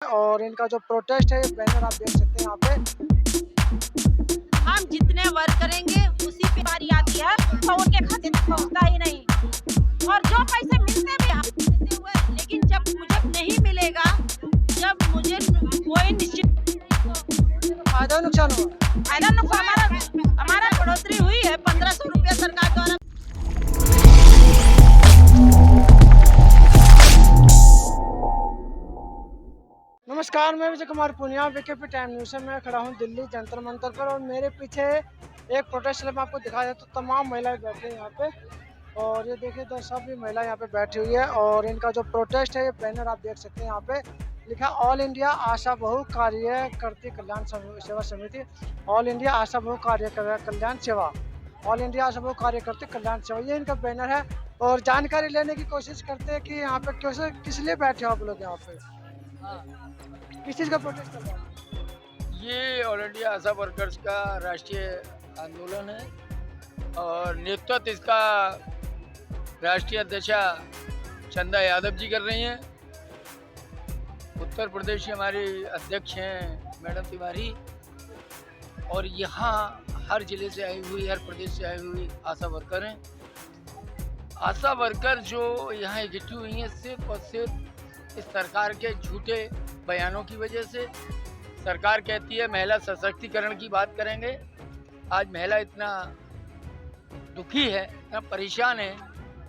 और इनका जो प्रोटेस्ट है, ये बैनर आप देख सकते हैं यहाँ पे। हम जितने वर्क करेंगे उसी पे बारी आती है, तो उनके खाते तक पहुँचता ही नहीं। और जो पैसे मिलते भी हम देते हुए, लेकिन जब मुझे नहीं मिलेगा, जब मुझे कोई निश्चित फायदा नुकसान हुआ। फायदा नुकसान हमारा बढ़ोतरी हुई है 1500 रुपया सरकार द्वारा। नमस्कार, मैं Vijay Kumar Punia, VKP time news से मैं खड़ा हूँ दिल्ली जंतर मंतर पर। और मेरे पीछे एक प्रोटेस्ट मैं आपको दिखाया तो तमाम महिलाएं बैठी हैं यहाँ पे। और ये देखिए तो सभी महिलाएं यहाँ पे बैठी हुई है। और इनका जो प्रोटेस्ट है, ये बैनर आप देख सकते हैं यहाँ पे लिखा ऑल इंडिया आशा बहु कार्यकर्ती कल्याण सेवा समिति। ऑल इंडिया आशा बहु कल्याण सेवा, ऑल इंडिया आशा बहु कार्यकर्ती कल्याण सेवा, ये इनका बैनर है। और जानकारी लेने की कोशिश करते हैं कि यहाँ पे किस लिए बैठे हो आप लोग यहाँ पे, किस चीज़ का प्रोटेस्ट कर रहे हैं? ये ऑल इंडिया आशा वर्कर्स का राष्ट्रीय आंदोलन है और नेतृत्व इसका राष्ट्रीय अध्यक्ष चंदा यादव जी कर रही हैं। उत्तर प्रदेश की हमारी अध्यक्ष हैं मैडम तिवारी। और यहाँ हर जिले से आई हुई, हर प्रदेश से आई हुई आशा वर्कर हैं। आशा वर्कर जो यहाँ इकट्ठी हुई हैं सिर्फ और सिर्फ इस सरकार के झूठे बयानों की वजह से। सरकार कहती है महिला सशक्तिकरण की बात करेंगे। आज महिला इतना दुखी है, इतना परेशान है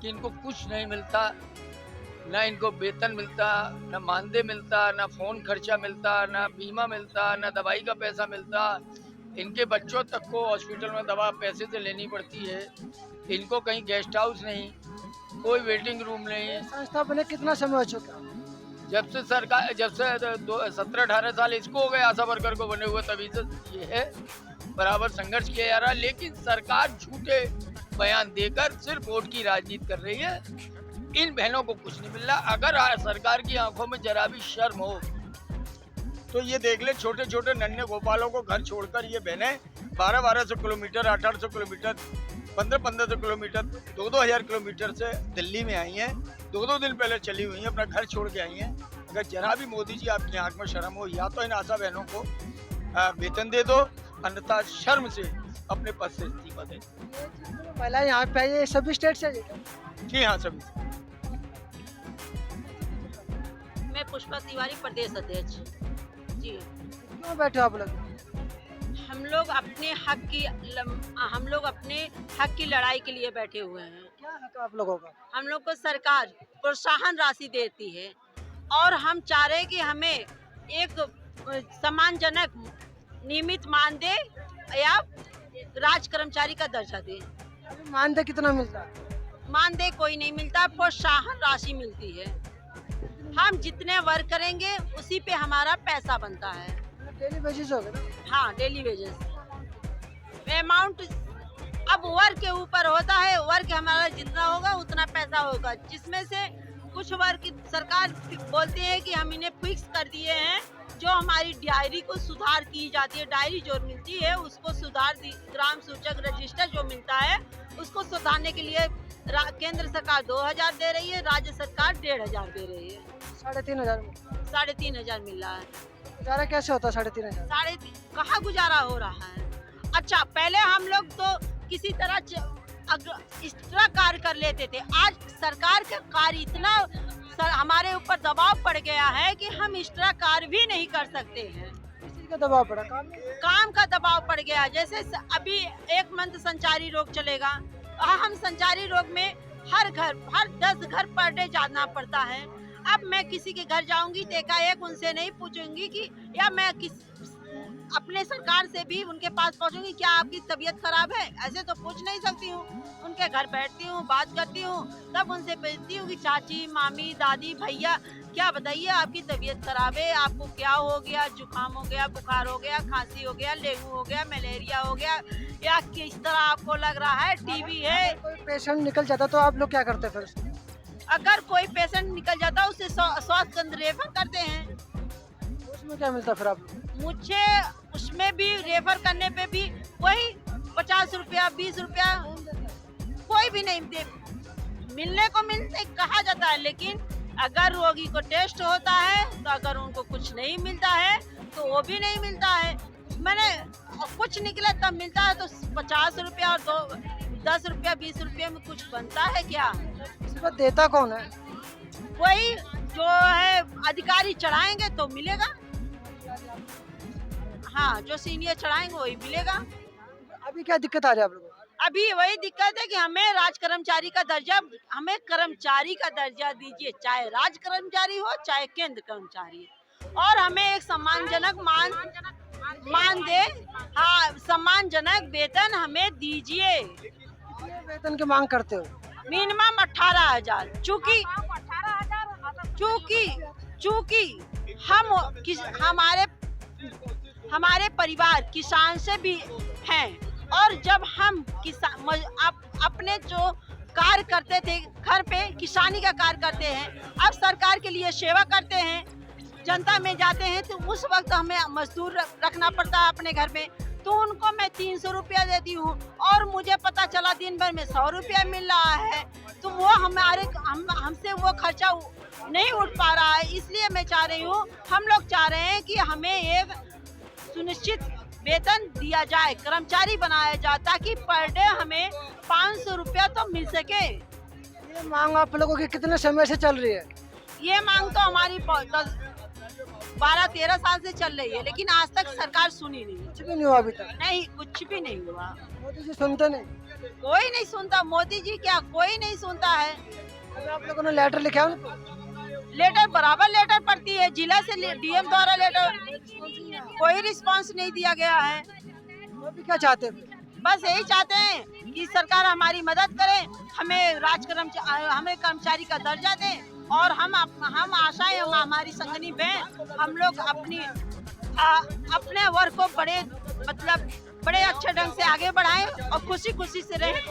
कि इनको कुछ नहीं मिलता, ना इनको वेतन मिलता, ना मानदेय मिलता, ना फ़ोन खर्चा मिलता, ना बीमा मिलता, ना दवाई का पैसा मिलता। इनके बच्चों तक को हॉस्पिटल में दवा पैसे से लेनी पड़ती है। इनको कहीं गेस्ट हाउस नहीं, कोई वेटिंग रूम नहीं। संस्था बने कितना समय हो चुका? जब से 17-18 साल इसको हो गए आशा वर्कर को बने हुए, तभी से ये है बराबर संघर्ष किया जा रहा है। लेकिन सरकार झूठे बयान देकर सिर्फ वोट की राजनीति कर रही है। इन बहनों को कुछ नहीं मिल रहा। अगर सरकार की आंखों में जरा भी शर्म हो तो ये देख ले, छोटे छोटे नन्हे गोपालों को घर छोड़कर ये बहनें 1200 किलोमीटर, 1800 किलोमीटर, 1500 किलोमीटर, 2000 किलोमीटर से दिल्ली में आई हैं। 2 दिन पहले चली हुई हैं, अपना घर छोड़ के आई हैं। अगर जरा भी मोदी जी आपकी आंख में शर्म हो, या तो इन आशा बहनों को वेतन दे दो, अन्यथा शर्म से अपने पद से इस्तीफा दे। महिला यहाँ पे आई है, सभी स्टेट से? जी हाँ, सभी। मैं पुष्पा तिवारी, प्रदेश अध्यक्ष जी। क्यों बैठे हो आप लोग? हम लोग अपने हक की लड़ाई के लिए बैठे हुए हैं। क्या हक है आप लोगों का? हम लोग को सरकार प्रोत्साहन राशि देती है और हम चाह रहे हैं कि हमें एक सम्मानजनक नियमित मानदेय या राज कर्मचारी का दर्जा दे। अभी मानदेय कितना मिलता है? मानदेय कोई नहीं मिलता, प्रोत्साहन राशि मिलती है। हम जितने वर्क करेंगे उसी पे हमारा पैसा बनता है। डेली बेसिस होगा ना? हाँ, डेली वेजेस अमाउंट अब वर्क के ऊपर होता है। वर्क हमारा जितना होगा उतना पैसा होगा, जिसमें से कुछ वर्क सरकार बोलती है कि हम इन्हें फिक्स कर दिए हैं। जो हमारी डायरी को सुधार की जाती है, डायरी जो मिलती है उसको सुधार, ग्राम सूचक रजिस्टर जो मिलता है उसको सुधारने के लिए केंद्र सरकार 2000 दे रही है, राज्य सरकार 1500 दे रही है। 3500 मिल रहा है। गुजारा कैसे होता है? 3500 कहाँ गुजारा हो रहा है? अच्छा, पहले हम लोग तो किसी तरह एक्स्ट्रा कार्य कर लेते थे। आज सरकार का कार्य इतना हमारे ऊपर दबाव पड़ गया है कि हम एक्स्ट्रा कार्य भी नहीं कर सकते हैं। किसी का दबाव पड़ा? काम का दबाव पड़ गया। जैसे अभी 1 मंथ संचारी रोग चलेगा, हम संचारी रोग में हर 10 घर पर डे जाना पड़ता है। अब मैं किसी के घर जाऊंगी तो एकाएक उनसे नहीं पूछूंगी कि, या मैं अपने सरकार से भी उनके पास पहुंचूंगी क्या आपकी तबीयत खराब है, ऐसे तो पूछ नहीं सकती हूँ। उनके घर बैठती हूँ, बात करती हूँ, तब उनसे पूछती हूँ कि चाची, मामी, दादी, भैया, क्या बताइए आपकी तबीयत खराब है, आपको क्या हो गया? जुकाम हो गया, बुखार हो गया, खांसी हो गया, डेंगू हो गया, मलेरिया हो गया, या किस तरह आपको लग रहा है, टीबी है? कोई पेशेंट निकल जाता तो आप लोग क्या करते फिर? अगर कोई पेशेंट निकल जाता उसे स्वास्थ्य केंद्र रेफर करते हैं। उसमें क्या मिलता फिर आप? मुझे उसमें भी रेफर करने पे भी वही 50 रुपया, 20 रुपया, कोई भी नहीं दे। मिलने को मिलते कहा जाता है, लेकिन अगर रोगी को टेस्ट होता है तो अगर उनको कुछ नहीं मिलता है तो वो भी नहीं मिलता है। मैंने कुछ निकले तब मिलता है तो 50 रुपया और 10 रुपया 20 रुपये में कुछ बनता है क्या? इसमें देता कौन है? वही जो है अधिकारी चढ़ाएंगे तो मिलेगा। हाँ, जो सीनियर चढ़ाएंगे वही मिलेगा। अभी क्या दिक्कत आ रही है आप लोगों को? अभी वही दिक्कत है कि हमें राज कर्मचारी का दर्जा, हमें कर्मचारी का दर्जा दीजिए, चाहे राज कर्मचारी हो चाहे केंद्र कर्मचारी, और हमें एक सम्मानजनक मान दे। हाँ, सम्मानजनक वेतन हमें दीजिए। कितने वेतन की मांग करते हो? मिनिमम 18,000। चूंकि हमारे परिवार किसान से भी हैं, और जब हम अपने जो कार्य करते थे घर पे, किसानी का कार्य करते हैं, अब सरकार के लिए सेवा करते हैं, जनता में जाते हैं, तो उस वक्त हमें मजदूर रखना पड़ता है अपने घर में, तो उनको मैं 300 रुपया देती हूँ और मुझे पता चला दिन भर में 100 रुपया मिल रहा है, तो वो हमसे वो खर्चा नहीं उठ पा रहा है। इसलिए मैं चाह रही हूँ, हम लोग चाह रहे हैं कि हमें एक सुनिश्चित वेतन दिया जाए, कर्मचारी बनाया जाए, ताकि पर डे हमें 500 रुपया तो मिल सके। ये मांग आप लोगों की कितने समय से चल रही है? ये मांग तो हमारी 12-13 साल से चल रही है, लेकिन आज तक सरकार सुनी नहीं। कुछ भी नहीं हुआ अभी तक? नहीं, कुछ भी नहीं हुआ। मोदी जी सुनते नहीं? कोई नहीं सुनता। मोदी जी क्या, कोई नहीं सुनता है। अभी आप लोगों ने लेटर लिखा उनको? लेटर बराबर लेटर पड़ती है, जिला से डीएम द्वारा लेटर, कोई रिस्पांस नहीं दिया गया है। अभी क्या चाहते हैं? बस यही चाहते हैं कि सरकार हमारी मदद करे, हमें हमें कर्मचारी का दर्जा दें, और हम आशाएं, हमारी संगनी बहन, हम लोग अपने वर्क को बड़े अच्छे ढंग से आगे बढ़ाएं और खुशी खुशी से रहें।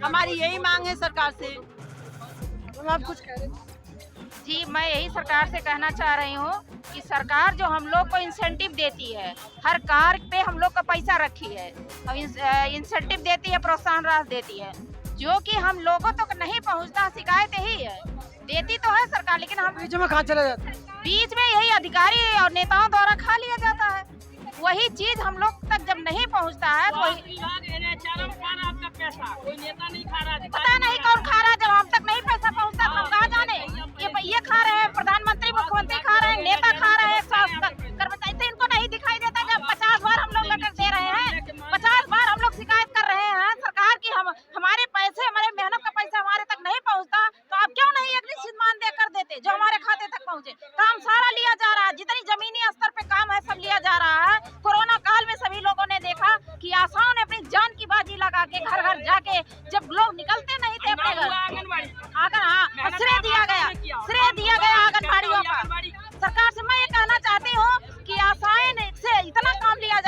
हमारी यही मांग है सरकार से। तो आप कुछ कह रहे हैं? जी, मैं यही सरकार से कहना चाह रही हूँ कि सरकार जो हम लोग को इंसेंटिव देती है, हर कार पे हम लोग का पैसा रखी है, और इंसेंटिव देती है, प्रोत्साहन राशि देती है, जो कि हम लोगों तक नहीं पहुँचता। शिकायत यही है, देती तो है सरकार, लेकिन हम बीच में कहाँ चला जाता है? बीच में यही अधिकारी और नेताओं द्वारा खा लिया जाता है। वही चीज हम लोग तक जब नहीं पहुँचता है तो पता नहीं कौन खा रहा है। जब हम तक नहीं पैसा पहुँचता तो हम कहाँ जाने? ये खा रहे हैं, प्रधानमंत्री मुख्यमंत्री खा रहे हैं, नेता खा रहे हैं, कर्मचारी, तो इनको नहीं दिखाई देता। जब 50 बार हम लोग लेटर दे रहे हैं, 50 बार हम लोग शिकायत कर रहे हैं सरकार की, हमारे पैसे, हमारे मेहनत का पैसा हमारे तक नहीं पहुँचता, तो आप क्यों नहीं एक निश्चित मान देकर देते जो हमारे खाते तक पहुँचे? काम सारा लिया जा रहा है, जितनी जमीनी स्तर पे काम है सब लिया जा रहा है। कोरोना काल में सभी लोगों ने देखा कि आशाओं ने अपनी जान की बाजी लगा के घर घर जाके, जब लोग निकलते नहीं थे अपने घर, श्रेय दिया गया आंगनबाड़ियों का। सरकार से मैं ये कहना चाहती हूँ कि आशाएं से इतना काम लिया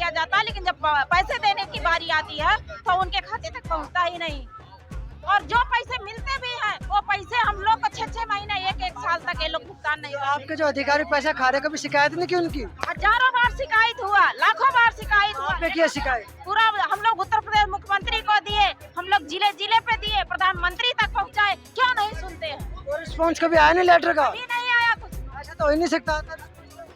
जाता, लेकिन जब पैसे देने की बारी आती है तो उनके खाते तक पहुँचता ही नहीं, और जो पैसे मिलते भी हैं वो पैसे हम लोग को 6-6 महीने, एक साल तक ये लोग भुगतान नहीं करते। आपके जो अधिकारी पैसा खा रहे, कभी शिकायत नहीं की उनकी? हजारों बार शिकायत हुआ, लाखों बार शिकायत हुआ। पे किया शिकायत? पूरा हम लोग उत्तर प्रदेश मुख्यमंत्री को दिए, हम लोग जिले पे दिए, प्रधानमंत्री तक पहुँचाए, क्यों नहीं सुनते हैं? और रिस्पॉन्स कभी आया नहीं लेटर का? अभी नहीं आया कुछ। ऐसा तो हो ही नहीं सकता।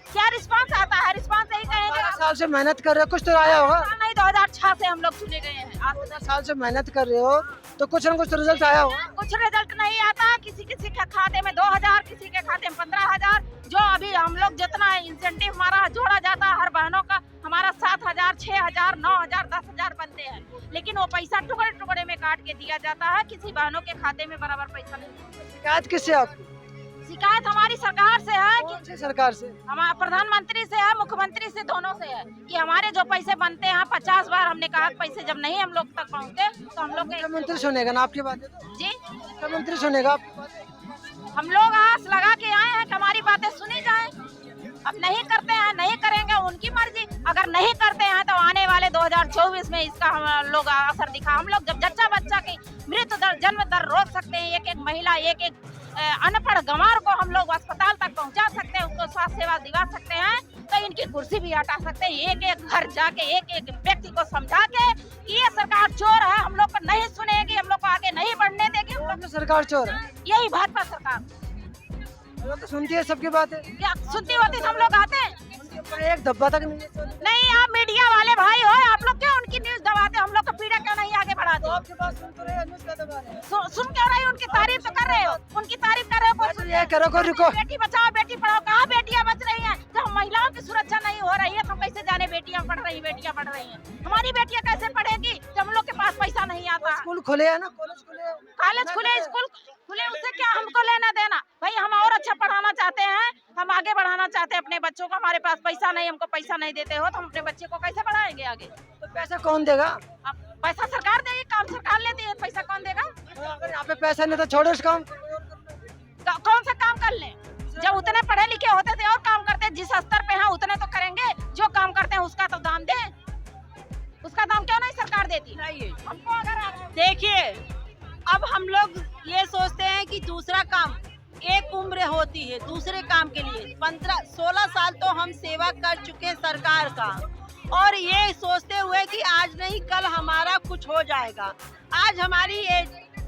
क्या रिस्पांस आता है? रिस्पांस यही कहेंगे 12 साल से मेहनत कर रहे हो, कुछ तो आया होगा। नहीं, 2006 से हम लोग चुने गए हैं। 12 साल से मेहनत कर रहे हो तो कुछ न कुछ रिजल्ट आया होगा। कुछ रिजल्ट नहीं आता। किसी के खाते में 2,000, किसी के खाते में 15,000। जो अभी हम लोग जितना इंसेंटिव हमारा जोड़ा जाता है हर बहनों का, हमारा 7,000, 6,000, 9,000, 10,000 बनते हैं, लेकिन वो पैसा टुकड़े टुकड़े में काट के दिया जाता है, किसी बहनों के खाते में बराबर पैसा नहीं। शिकायत किससे आपकी? शिकायत हमारी सरकार से है कि सरकार से, हमारे प्रधानमंत्री से है, मुख्यमंत्री से, दोनों से है कि हमारे जो पैसे बनते हैं, 50 बार हमने कहा पैसे जब नहीं हम लोग तक पहुँचते तो हम लोग मुख्यमंत्री सुनेगा ना आपकी बातें? जी, मुख्यमंत्री सुनेगा आपकी बातें? हम लोग आस लगा के आए हैं कि हमारी बातें सुनी जाए। अब नहीं करते हैं, नहीं करेंगे, उनकी मर्जी। अगर नहीं करते हैं तो आने वाले 2024 में इसका हम लोग असर दिखा। हम लोग जब जच्चा बच्चा की मृत्यु दर, जन्म दर रोक सकते हैं, एक महिला, एक अनपढ़ गंवार को हम लोग अस्पताल तक पहुंचा सकते हैं, उसको स्वास्थ्य सेवा दिला सकते हैं, तो इनकी कुर्सी भी हटा सकते हैं। एक घर जाके एक व्यक्ति को समझा के ये सरकार चोर है, हम लोग को नहीं सुनेगी, हम लोग को आगे नहीं बढ़ने देगी। सरकार चोर है? यही भाजपा सरकार। वो तो सुनती है सबकी बातें, क्या सुनती होती तो हम लोग आते हैं? उनके ऊपर एक धब्बा तक नहीं है चोर। नहीं, आप मीडिया वाले भाई हो, आप लोग क्यों उनकी न्यूज दबाते? हम लोग का पीड़ा क्यों नहीं आगे बढ़ाते? आपके पास सुन तो रहे हैं, न्यूज़ का दबा रहे हैं। सुन क्यों रही? उनकी तारीफ तो कर रहे हो, उनकी तारीफ कर रहे हो। तो ये करो को रुको। बेटी बचाओ बेटी पढ़ाओ, कहाँ बेटियां बच रही हैं? जब महिलाओं की सुरक्षा नहीं हो रही है तो हम कैसे जाने बेटियां पढ़ रही हैं? हमारी बेटियां कैसे पढ़ेगी जब हम लोग के पास पैसा नहीं आता? स्कूल खुले हैं ना, कॉलेज खुले हैं। कॉलेज खुले, स्कूल खुले, उससे क्या हमको लेना देना? भाई हम और अच्छा पढ़ाना चाहते हैं, हम आगे बढ़ाना चाहते हैं अपने बच्चों को। हमारे पास पैसा नहीं, हमको पैसा नहीं देते हो तो हम अपने बच्चे को कैसे बढ़ाएंगे आगे? तो पैसा कौन देगा? अब पैसा सरकार देगी, काम सरकार लेती है, पैसा कौन देगा? तो अगर यहाँ पे पैसा नहीं तो छोड़ो इस काम। कौन सा काम कर ले? जब उतने पढ़े लिखे होते थे और काम करते, जिस स्तर पे हैं उतने तो करेंगे। जो काम करते हैं उसका तो दाम दे, उसका दाम क्यों नहीं सरकार देती? हमको अगर देखिए, अब हम लोग ये सोचते हैं कि दूसरा काम, एक उम्र होती है दूसरे काम के लिए। 15-16 साल तो हम सेवा कर चुके सरकार का, और ये सोचते हुए कि आज नहीं कल हमारा कुछ हो जाएगा। आज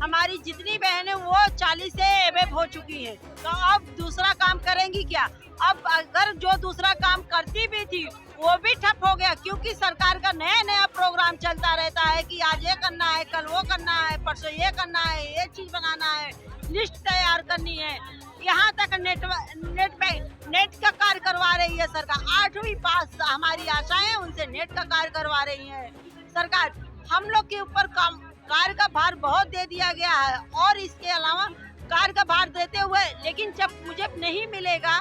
हमारी जितनी बहनें वो 40 से एबव हो चुकी हैं, तो अब दूसरा काम करेंगी क्या? अब अगर जो दूसरा काम करती भी थी वो भी ठप हो गया, क्योंकि सरकार का नया नया प्रोग्राम चलता रहता है कि आज ये करना है, कल वो करना है, परसों ये करना है, ये चीज बनाना है, लिस्ट तैयार करनी है। यहाँ तक नेट का कार्य करवा रही है सरकार। 8वीं पास हमारी आशाएं, उनसे नेट का कार्य करवा रही है सरकार। हम लोग के ऊपर कार्य का भार बहुत दे दिया गया है, और इसके अलावा कार्य का भार देते हुए, लेकिन जब मुझे नहीं मिलेगा,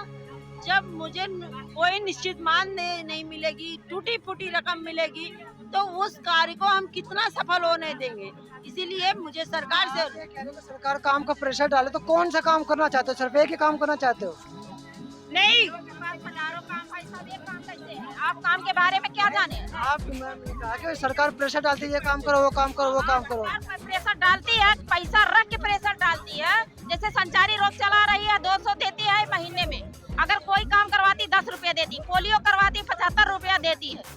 जब मुझे कोई निश्चित मान नहीं मिलेगी, टूटी फूटी रकम मिलेगी, तो उस कार्य को हम कितना सफल होने देंगे? इसीलिए मुझे सरकार से सरकार काम का प्रेशर डाले तो कौन सा काम करना चाहते हो? सिर्फ एक ही काम करना चाहते हो? नहीं, हजारों काम, पैसा दे, काम कैसे है? आप काम के बारे में क्या जाने? आप कहा कि सरकार प्रेशर डालती है, ये काम करो, वो काम करो, वो काम करो। सरकार प्रेशर डालती है, पैसा रख के प्रेशर डालती है। जैसे संचारी रोग चला रही है, 200 देती है महीने में। अगर कोई काम करवाती 10 रुपया देती, पोलियो करवाती 75 रुपया देती है।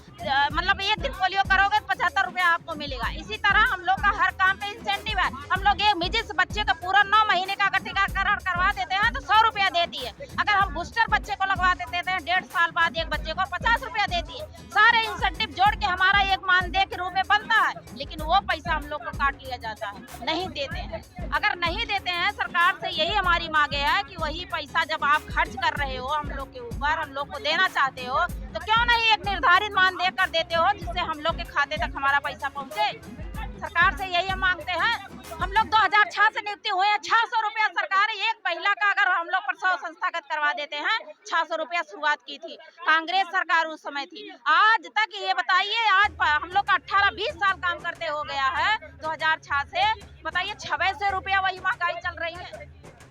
मतलब एक दिन पोलियो करोगे 75 रुपया आपको मिलेगा। इसी तरह हम लोग का हर काम पे इंसेंटिव है। हम लोग एक जिस बच्चे का पूरा 9 महीने का अगर टीकाकरण करवा देते हैं तो 100 रुपया देती है। अगर हम बूस्टर बच्चे को लगवा देते हैं 1.5 साल बाद एक बच्चे को 50 रुपया देती है। सारे इंसेंटिव जोड़ के हमारा एक मानदेय के रूप में बनता है, लेकिन वो पैसा हम लोग को काट लिया जाता है, नहीं देते हैं। अगर नहीं देते हैं, सरकार से यही हमारी मांगे है कि वही पैसा जब आप खर्च कर रहे हो हम लोग के ऊपर, हम लोग को देना चाहते हो, तो क्यों नहीं एक निर्धारित मानदेय कर देते हो, जिससे हम लोग के खाते तक हमारा पैसा पहुँचे। सरकार से यही हम मांगते हैं। हम लोग 2006 से नियुक्ति हुए हैं, 600 रुपया सरकार एक महिला का अगर हम लोग प्रसव संस्थागत करवा देते हैं, 600 रुपया शुरुआत की थी, कांग्रेस सरकार उस समय थी। आज तक ये बताइए, आज हम लोग का 18-20 साल काम करते हो गया है 2006 से, बताइए 2600 रुपया वही महंगाई चल रही है,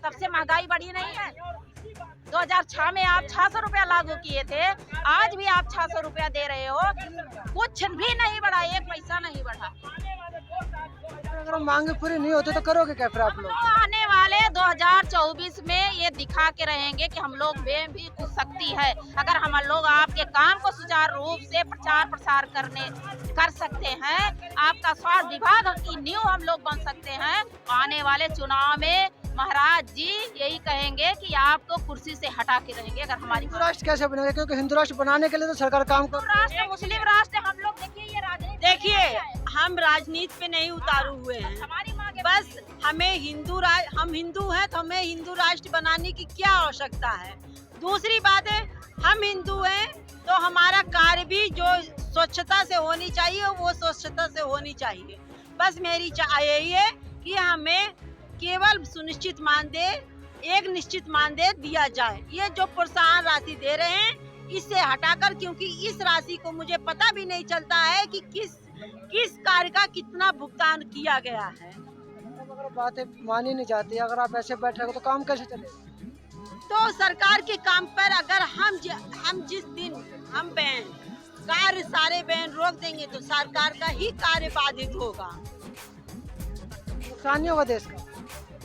तब से महंगाई बढ़ी नहीं है। 2006 में आप 600 रुपया लागू किए थे, आज भी आप 600 रुपया दे रहे हो, कुछ भी नहीं बढ़ा, एक पैसा नहीं बढ़ा। अगर मांगे पूरी नहीं होती तो करोगे क्या फिर आप लोग? तो आने वाले 2024 में ये दिखा के रहेंगे कि हम लोग में भी कुछ शक्ति है। अगर हम लोग आपके काम को सुचारू रूप से प्रचार प्रसार कर सकते हैं, आपका स्वास्थ्य विभाग की नींव हम लोग बन सकते हैं, आने वाले चुनाव में महाराज जी यही कहेंगे कि आपको कुर्सी से हटा के रहेंगे। अगर हमारी हिंदू राष्ट्र कैसे बनेगा? क्योंकि हिंदू राष्ट्र बनाने के लिए तो सरकार काम कर। राष्ट्र, मुस्लिम राष्ट्र, हम लोग देखिए ये राजनीति, देखिए हम राजनीति पे नहीं उतारू हुए हैं, हमारी मांगे बस हमें हम हिंदू हैं तो हमें हिंदू राष्ट्र बनाने की क्या आवश्यकता है। दूसरी बात है, हम हिंदू हैं तो हमारा कार्य भी जो स्वच्छता से होनी चाहिए वो स्वच्छता से होनी चाहिए। बस मेरी यही है कि हमें केवल सुनिश्चित मानदेय, एक निश्चित मानदेय दिया जाए। ये जो प्रोत्साहन राशि दे रहे हैं इससे हटाकर, क्योंकि इस राशि को मुझे पता भी नहीं चलता है कि किस कार्य का कितना भुगतान किया गया है। अगर बातें मानी नहीं जाती, अगर आप ऐसे बैठ रहे तो काम कैसे चलेगा? तो सरकार के काम पर अगर हम जिस दिन हम बैन कार्य सारे बैन रोक देंगे तो सरकार का ही कार्य बाधित होगा, नुकसान नहीं होगा देश का?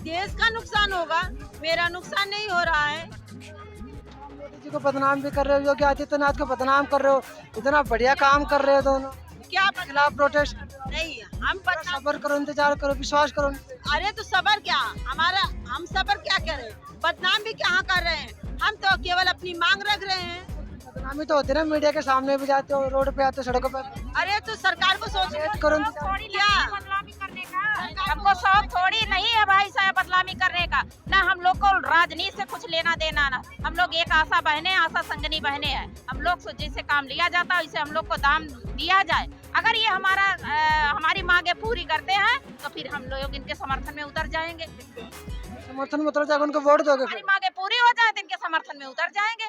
देश का नुकसान होगा, मेरा नुकसान नहीं हो रहा है। मोदी जी को बदनाम भी कर रहे हो, योगी आदित्यनाथ को बदनाम कर रहे हो, इतना बढ़िया काम कर रहे हो दोनों। क्या खिलाफ प्रोटेस्ट? नहीं, हम बदनाम। सब्र करो, इंतजार करो, विश्वास करो। अरे तो सबर क्या, हम सबर क्या करें, बदनाम भी क्या कर रहे हैं, हम तो केवल अपनी मांग रख रहे हैं। बदनामी तो होती है ना, मीडिया के सामने भी जाते हो, रोड पे आते हो, सड़कों पर। अरे तो सरकार को सोच करो थोड़ी क्या? बदनामी करने का हमको शौक थोड़ी नहीं है भाई साहब बदनामी करने का। ना हम लोग को राजनीति से कुछ लेना देना ना, हम लोग एक आशा बहने, आशा संगनी बहने हैं। हम लोग से जैसे काम लिया जाता है वैसे हम लोग को दाम दिया जाए। अगर ये हमारी मांगे पूरी करते हैं तो फिर हम लोग इनके समर्थन में उतर जाएंगे। समर्थन में उतर जाएगा, उनको वोट दोगे हमारी फिर? मांगे पूरी हो जाए तो इनके समर्थन में उतर जाएंगे।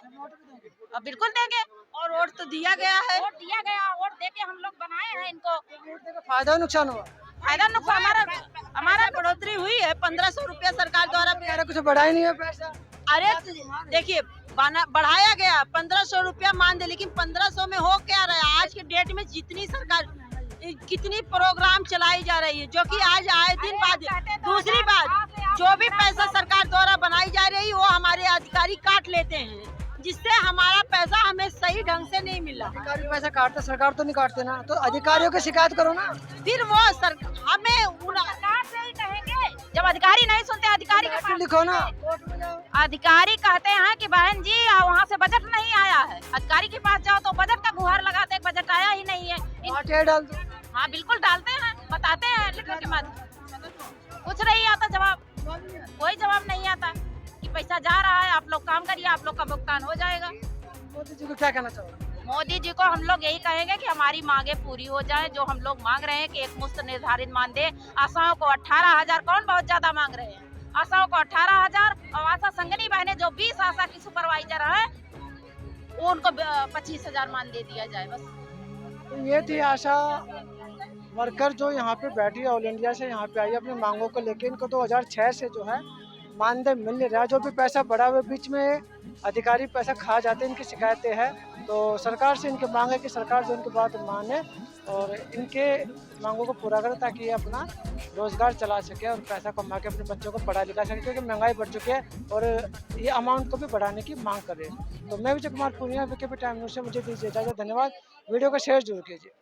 अब बिल्कुल देंगे, और वोट तो दिया गया है। वोट दिया गया, वोट देके हम लोग बनाए हैं इनको। फायदा और नुकसान हुआ? फायदा नुकसान हमारा बढ़ोतरी हुई है, 1500 रुपया सरकार द्वारा। यार कुछ बढ़ा ही नहीं है पैसा। अरे देखिए, बढ़ाया गया 1500 रुपया मान दे, लेकिन 1500 में हो क्या रहा है? आज के डेट में जितनी सरकार कितनी प्रोग्राम चलाई जा रही है, जो कि आज आए दिन बाद। दूसरी बात, जो भी पैसा सरकार द्वारा बनाई जा रही है वो हमारे अधिकारी काट लेते हैं, जिससे हमारा पैसा हमें सही ढंग से नहीं मिला। अधिकारी पैसा काटते, सरकार तो नहीं काटते ना, तो अधिकारियों की शिकायत करो ना। फिर वो हमें सरकार से ही कहेंगे, जब अधिकारी नहीं सुनते अधिकारी के पास लिखो ना। अधिकारी कहते हैं कि बहन जी वहाँ से बजट नहीं आया है। अधिकारी के पास जाओ तो बजट का गुहार लगाते हैं, बजट आया ही नहीं है। आरटीआई डाल दो। हाँ बिल्कुल डालते हैं, बताते हैं लेटर के माध्यम। कुछ नहीं आता जवाब, कोई जवाब नहीं आता कि पैसा जा रहा है, आप लोग काम करिए, आप लोग का भुगतान हो जाएगा। मोदी जी को क्या कहना चाहोगे? मोदी जी को हम लोग यही कहेंगे कि हमारी मांगे पूरी हो जाए। जो हम लोग मांग रहे हैं कि एक मुश्त निर्धारित मानदेय, आशाओं को 18,000, कौन बहुत ज्यादा मांग रहे हैं, आशाओं को 18,000 और आशा संगनी बहने जो 20 आशा की सुपरवाइजर है वो उनको 25,000 मानदेय दिया जाए बस। तो ये थी आशा वर्कर जो यहाँ पे बैठी है, ऑल इंडिया से यहाँ पे आई है अपनी मांगों को लेके। इनको 2006 से जो है मानदेय मिल नहीं रहा, जो भी पैसा बढ़ा हुआ बीच में अधिकारी पैसा खा जाते हैं, इनकी शिकायतें हैं। तो सरकार से इनकी मांग है कि सरकार जो इनकी बात माने और इनके मांगों को पूरा करे, ताकि ये अपना रोजगार चला सके और पैसा कमा के अपने बच्चों को पढ़ा लिखा सके, क्योंकि महंगाई बढ़ चुकी है और ये अमाउंट को भी बढ़ाने की मांग कर रहे हैं। तो मैं Vijay Kumar Poonia, VKP time news से मुझे दीजिए इजाज़त। धन्यवाद। वीडियो को शेयर जरूर कीजिए।